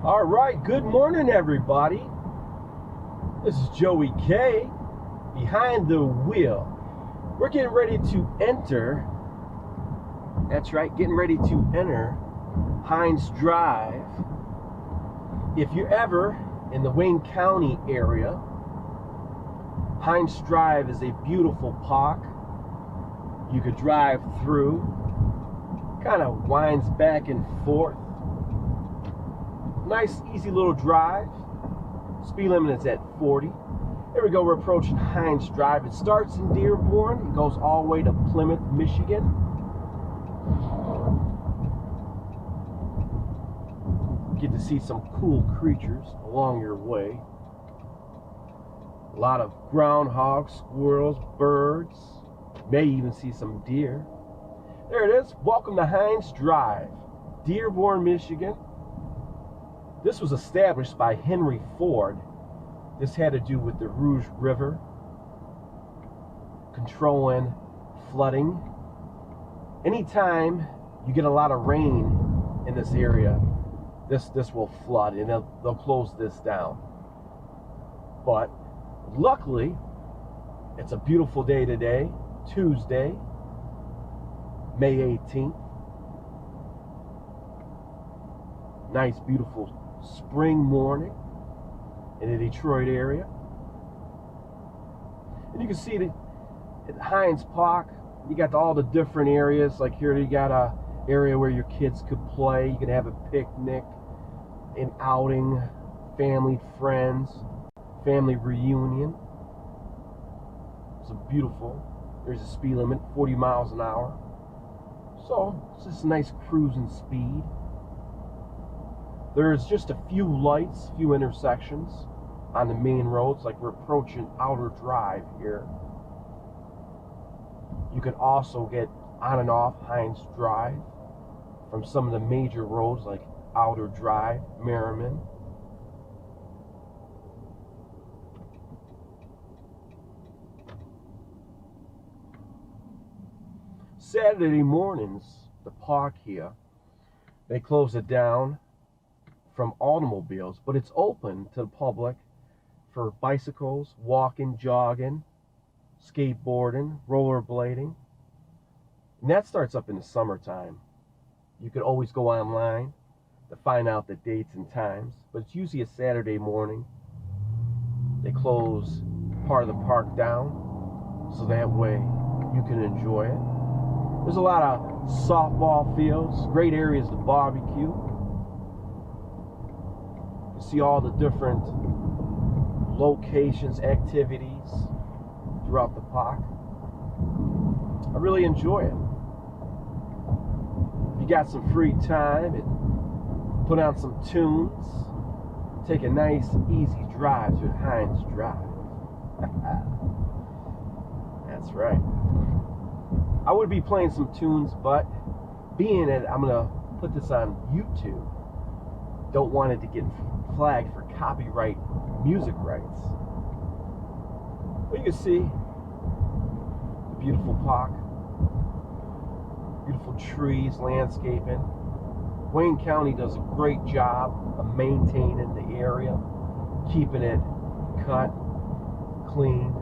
All right, good morning, everybody. This is Joey K. behind the wheel. We're getting ready to enter. That's right, getting ready to enter Hines Drive. If you're ever in the Wayne County area, Hines Drive is a beautiful park. You could drive through, kind of winds back and forth. Nice, easy little drive. Speed limit is at 40. There we go, we're approaching Hines Drive. It starts in Dearborn, it goes all the way to Plymouth, Michigan. Get to see some cool creatures along your way. A lot of groundhogs, squirrels, birds. May even see some deer. There it is. Welcome to Hines Drive, Dearborn, Michigan. This was established by Henry Ford. This had to do with the Rouge River, controlling flooding. Anytime you get a lot of rain in this area, this will flood, and they'll close this down. But luckily, it's a beautiful day today, Tuesday, May 18th. Nice, beautiful spring morning in the Detroit area. And you can see that at Hines Park, you got all the different areas. Like here, you got a area where your kids could play. You can have a picnic, an outing, family, friends, family reunion. It's beautiful. There's a speed limit, 40 miles an hour. So it's just a nice cruising speed. There's just a few lights, few intersections on the main roads, like we're approaching Outer Drive here. You can also get on and off Hines Drive from some of the major roads like Outer Drive, Merriman. Saturday mornings, the park here, they close it down from automobiles, but it's open to the public for bicycles, walking, jogging, skateboarding, rollerblading. And that starts up in the summertime. You could always go online to find out the dates and times, but it's usually a Saturday morning. They close part of the park down so that way you can enjoy it. There's a lot of softball fields, great areas to barbecue. You see all the different locations, activities throughout the park. I really enjoy it. If you got some free time, put on some tunes, take a nice, easy drive to Hines Drive. That's right. I would be playing some tunes, but being that I'm going to put this on YouTube, don't want it to get flagged for copyright music rights. But you can see the beautiful park, beautiful trees, landscaping. Wayne County does a great job of maintaining the area, keeping it cut, clean.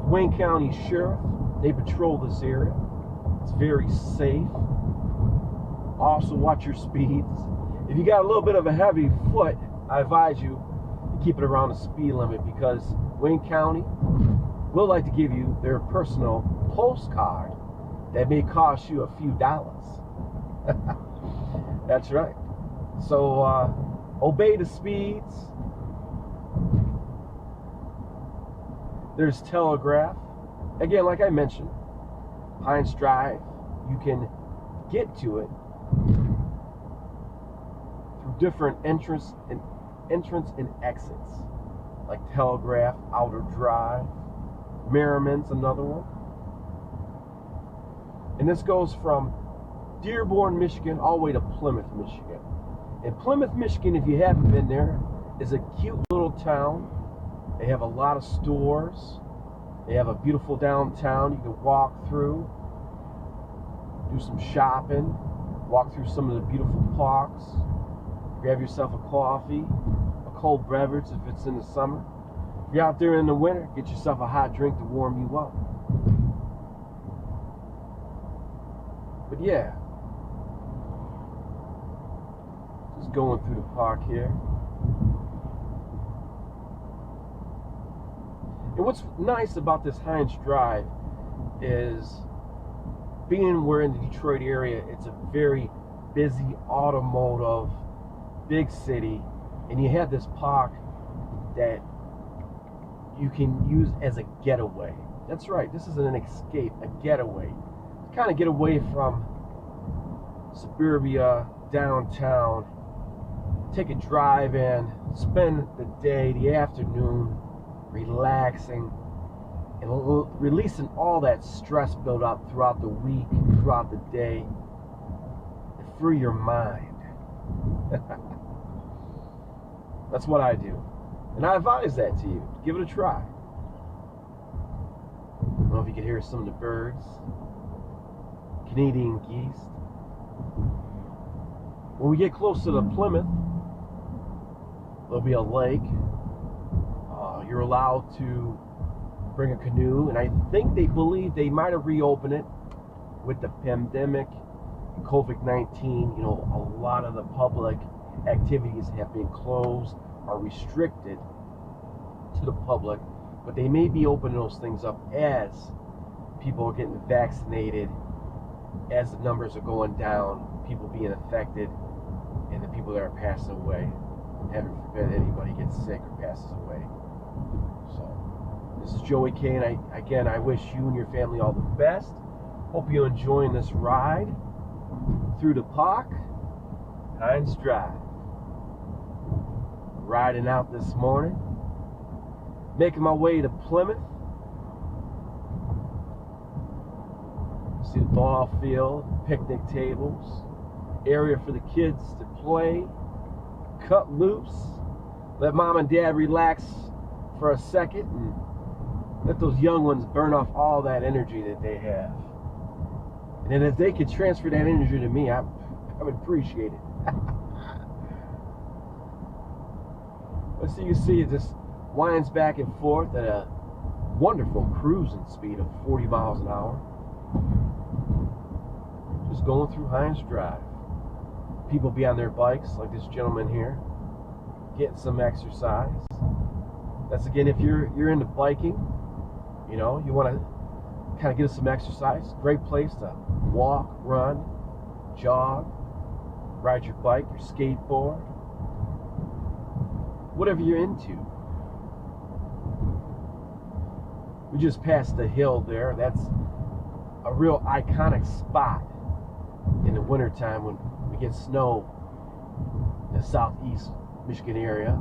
The Wayne County Sheriff, they patrol this area. It's very safe. Also, watch your speeds. If you got a little bit of a heavy foot, I advise you to keep it around the speed limit, because Wayne County will like to give you their personal postcard that may cost you a few dollars. That's right. So obey the speeds. There's telegraph. Again, like I mentioned, Hines Drive, you can get to it through different entrance and exits, like Telegraph, Outer Drive, Merriman's another one. And this goes from Dearborn, Michigan, all the way to Plymouth, Michigan. And Plymouth, Michigan, if you haven't been there, is a cute little town. They have a lot of stores. They have a beautiful downtown you can walk through, do some shopping, walk through some of the beautiful parks. Grab yourself a coffee, a cold beverage if it's in the summer. If you're out there in the winter, get yourself a hot drink to warm you up. But yeah, just going through the park here. And what's nice about this Hines Drive is being we're in the Detroit area, it's a very busy automotive, big city, and you have this park that you can use as a getaway. That's right, this is an escape, a getaway. Kind of get away from suburbia, downtown, take a drive in, spend the day, the afternoon, relaxing and releasing all that stress built up throughout the week, throughout the day, and free your mind. That's what I do, and I advise that to you. Give it a try. I don't know if you can hear some of the birds, Canadian geese. When we get close to the Plymouth, there'll be a lake. You're allowed to bring a canoe, and I think they believe they might have reopened it with the pandemic and COVID-19. You know, a lot of the public activities have been closed or restricted to the public, but they may be opening those things up as people are getting vaccinated, as the numbers are going down, people being affected, and the people that are passing away. Heaven forbid anybody gets sick or passes away. So, this is Joey K, and I wish you and your family all the best. Hope you're enjoying this ride through the park, Hines Drive. Riding out this morning, making my way to Plymouth. See the ball field, picnic tables, area for the kids to play, cut loose, let mom and dad relax for a second, and let those young ones burn off all that energy that they have. And then if they could transfer that energy to me, I would appreciate it. So you see it just winds back and forth at a wonderful cruising speed of 40 miles an hour. Just going through Hines Drive. People be on their bikes, like this gentleman here, getting some exercise. That's again, if you're into biking, you know, you want to kind of get some exercise. Great place to walk, run, jog, ride your bike, your skateboard, whatever you're into. We just passed the hill there. That's a real iconic spot in the wintertime when we get snow in the southeast Michigan area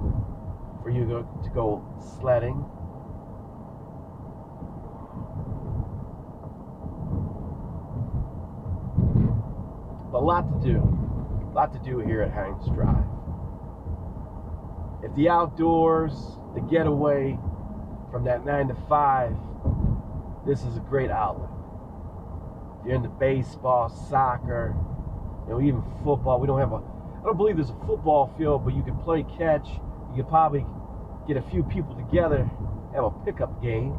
for you to go sledding. A lot to do here at Hines Drive. If the outdoors, the getaway from that 9 to 5, this is a great outlet. If you're into baseball, soccer, you know, even football. I don't believe there's a football field, but you can play catch. You could probably get a few people together, have a pickup game.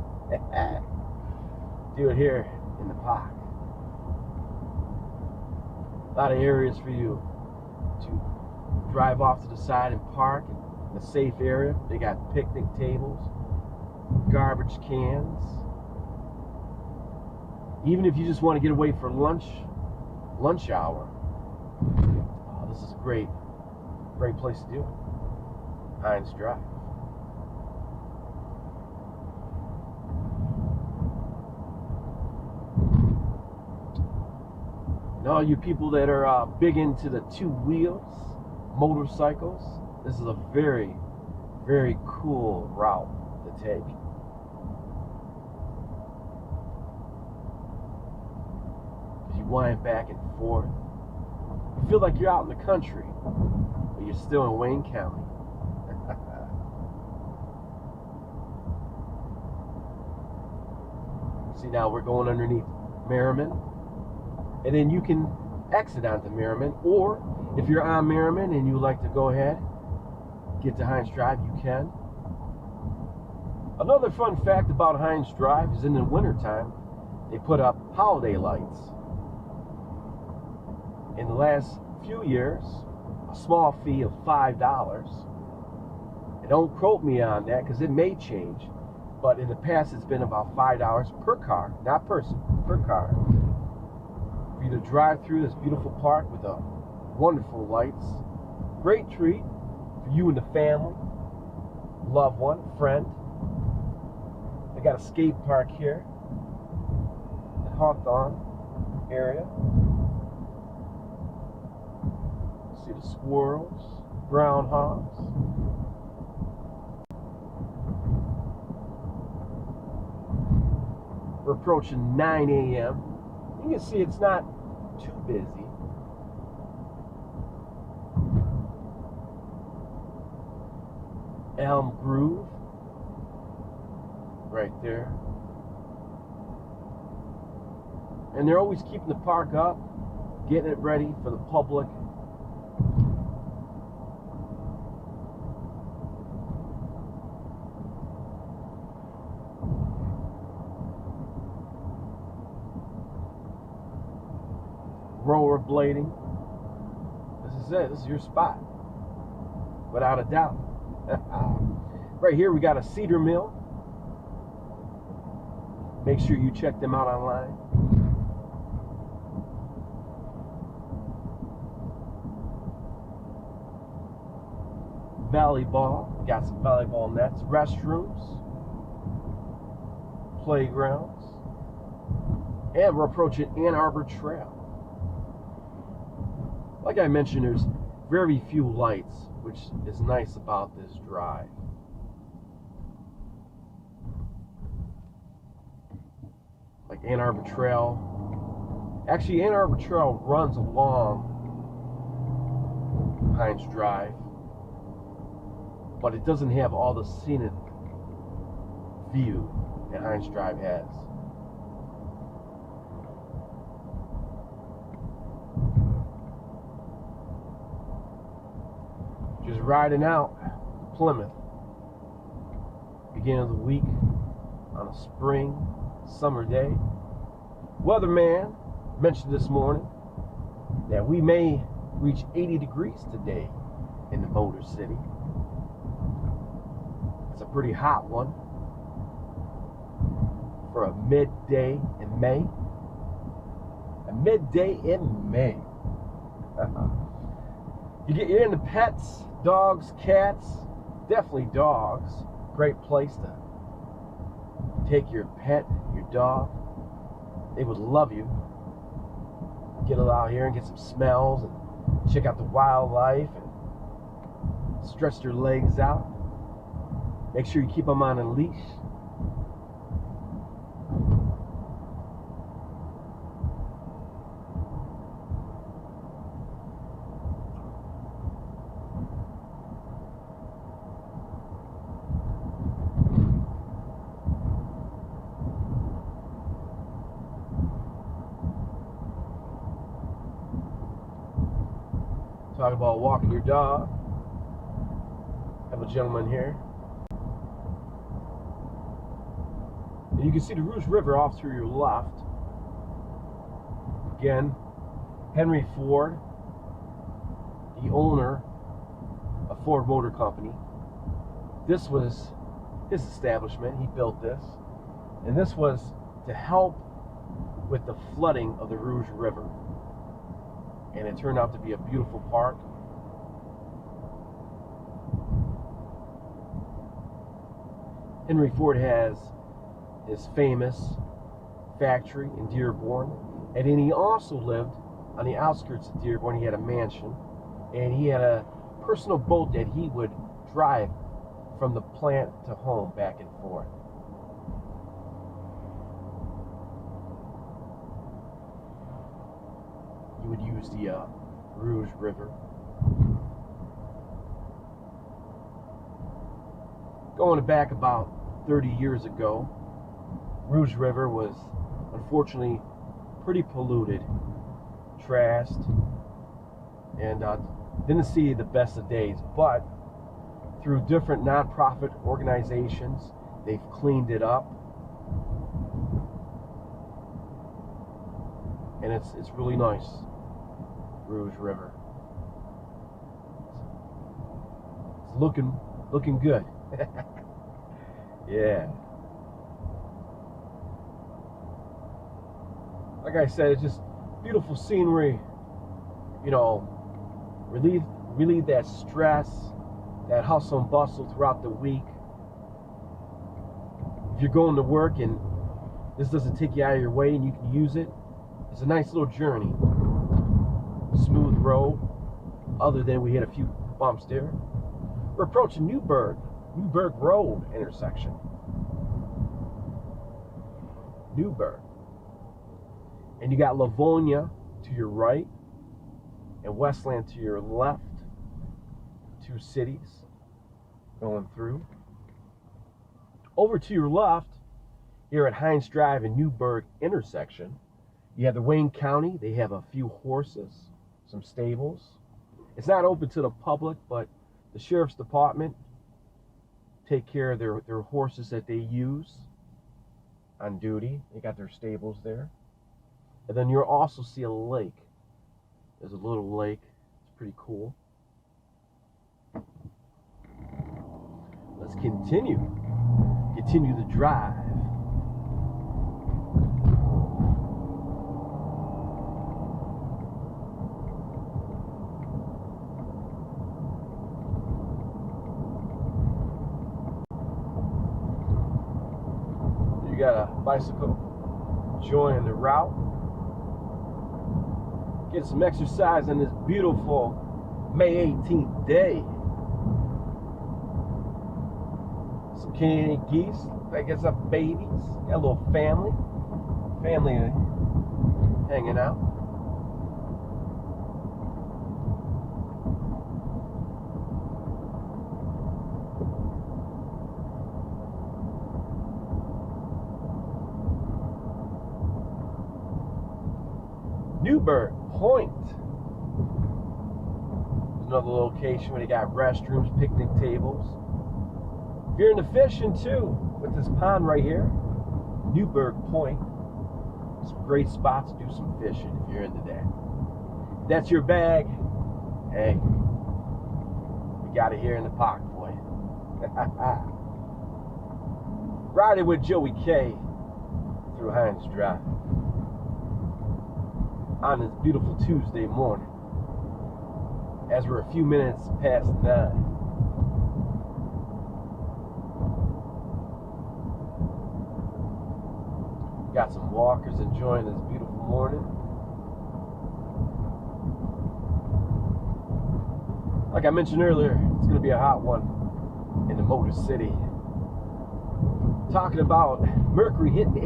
Do it here in the park. A lot of areas for you to drive off to the side and park in a safe area. They got picnic tables, garbage cans. Even if you just want to get away for lunch hour, this is a great place to do it. Hines Drive. And all you people that are big into the two wheels, motorcycles, this is a very, very cool route to take. You wind back and forth. You feel like you're out in the country, but you're still in Wayne County. See, now we're going underneath Merriman, and then you can exit onto Merriman, or if you're on Merriman and you like to go ahead, get to Hines Drive, you can. Another fun fact about Hines Drive is in the wintertime, they put up holiday lights. In the last few years, a small fee of $5. And don't quote me on that because it may change, but in the past it's been about $5 per car, not person, per car, for you to drive through this beautiful park with the wonderful lights. Great treat for you and the family, loved one, friend. They got a skate park here, the Hawthorne area. See the squirrels, groundhogs. We're approaching 9 a.m. You can see it's not too busy. Elm Grove, right there. And they're always keeping the park up, getting it ready for the public. Rollerblading. This is it. This is your spot, without a doubt. Right here we got a Cedar Mill. Make sure you check them out online. Volleyball. We got some volleyball nets, restrooms, playgrounds, and we're approaching Arbor Trail. Like I mentioned, there's very few lights, which is nice about this drive. Like Arbor Trail. Actually, Arbor Trail runs along Hines Drive, but it doesn't have all the scenic view that Hines Drive has. Just riding out Plymouth, beginning of the week on a spring, summer day. Weatherman mentioned this morning that we may reach 80 degrees today in the Motor City. It's a pretty hot one for a midday in May. A midday in May. You're into pets, dogs, cats, definitely dogs. Great place to take your pet, your dog. They would love you. Get out here and get some smells and check out the wildlife and stretch their legs out. Make sure you keep them on a leash. Talk about walking your dog. Have a gentleman here. And you can see the Rouge River off to your left. Again, Henry Ford, the owner of Ford Motor Company. This was his establishment. He built this. And this was to help with the flooding of the Rouge River. And it turned out to be a beautiful park. Henry Ford has his famous factory in Dearborn, and then he also lived on the outskirts of Dearborn. He had a mansion, and he had a personal boat that he would drive from the plant to home back and forth. He would use the Rouge River. Going back about 30 years ago, Rouge River was unfortunately pretty polluted. trashed, and didn't see the best of days. But through different nonprofit organizations, they've cleaned it up, and it's really nice. Rouge River. It's looking good. Yeah. Like I said, it's just beautiful scenery. You know, relieve that stress, that hustle and bustle throughout the week. If you're going to work and this doesn't take you out of your way and you can use it, it's a nice little journey. Smooth road, other than we hit a few bumps there. We're approaching Newburgh Road intersection. Newburgh. And you got Livonia to your right and Westland to your left. Two cities going through. Over to your left, here at Hines Drive and Newburgh intersection, you have the Wayne County. They have a few horses, some stables. It's not open to the public, but the sheriff's department take care of their horses that they use on duty. They got their stables there. And then you'll also see a lake. There's a little lake. It's pretty cool. Let's continue the drive. You got a bicycle joining the route. Get some exercise on this beautiful May 18th day. Some Canadian geese. I guess some babies. Got a little family hanging out. Newburgh Pointe. There's another location where they got restrooms, picnic tables. If you're into fishing too, with this pond right here, Newburgh Pointe, some great spots to do some fishing if you're into that. If that's your bag, hey, we got it here in the park for you. Riding with Joey K through Hines Drive on this beautiful Tuesday morning, as we're a few minutes past 9. Got some walkers enjoying this beautiful morning. Like I mentioned earlier, it's going to be a hot one in the Motor City. Talking about mercury hitting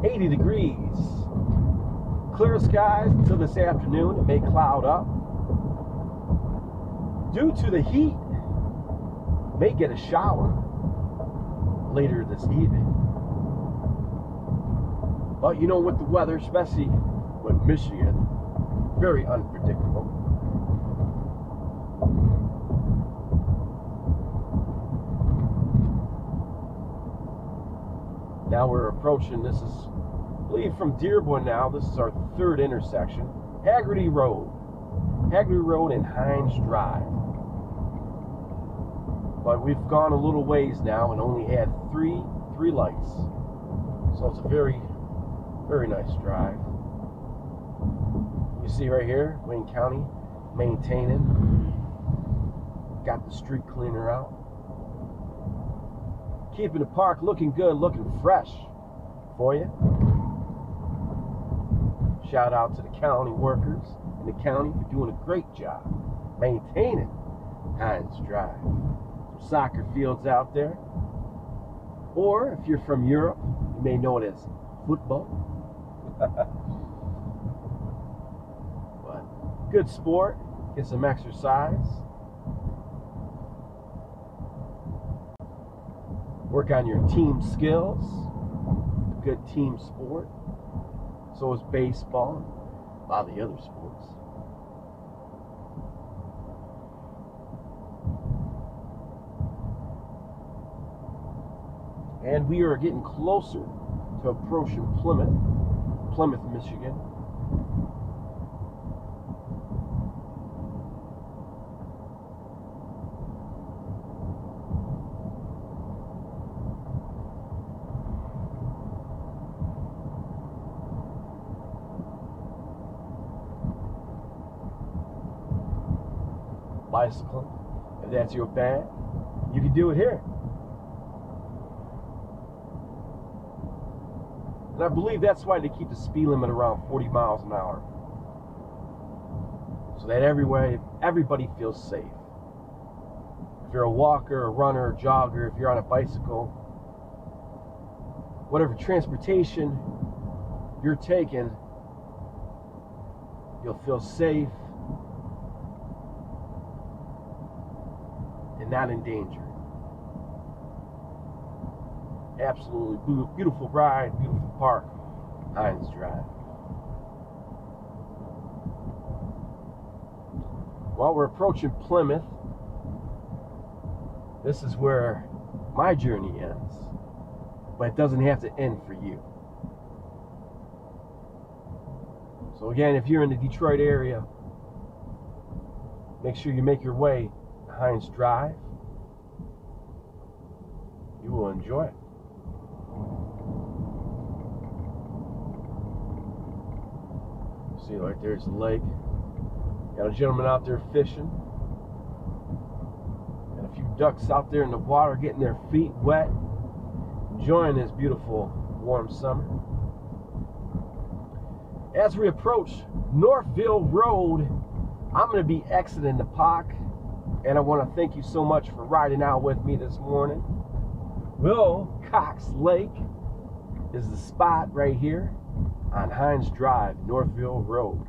80 degrees. Clear skies until this afternoon. It may cloud up. Due to the heat, may get a shower later this evening. But you know, with the weather, especially with Michigan, very unpredictable. Now we're approaching, this is, I believe, from Dearborn now, this is our third intersection, Haggerty Road and Hines Drive. But we've gone a little ways now and only had three lights. So it's a very nice drive. You see right here, Wayne County maintaining. Got the street cleaner out. Keeping the park looking good, looking fresh for you. Shout out to the county workers in the county for doing a great job maintaining Hines Drive. Some soccer fields out there. Or if you're from Europe, you may know it as football. But good sport, get some exercise, work on your team skills. A good team sport. So is baseball. lot of the other sports. And we are getting closer to approaching Plymouth, Michigan. Bicycling, if that's your bag, you can do it here. And I believe that's why they keep the speed limit around 40 miles an hour. So that everybody feels safe. If you're a walker, a runner, a jogger, if you're on a bicycle, whatever transportation you're taking, you'll feel safe and not in danger. Absolutely beautiful ride, beautiful park, Hines Drive. While we're approaching Plymouth, this is where my journey ends, but it doesn't have to end for you. So again, if you're in the Detroit area, make sure you make your way to Hines Drive. You will enjoy it. See, right there's the lake. Got a gentleman out there fishing. And a few ducks out there in the water getting their feet wet, enjoying this beautiful warm summer. As we approach Northville Road, I'm going to be exiting the park, and I want to thank you so much for riding out with me this morning. Wilcox Lake is the spot right here on Hines Drive, Northville Road.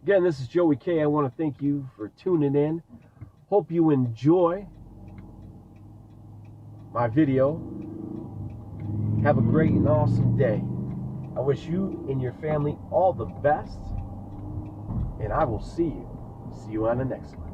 Again, this is Joey K. I want to thank you for tuning in. Hope you enjoy my video. Have a great and awesome day. I wish you and your family all the best, and I will see you on the next one.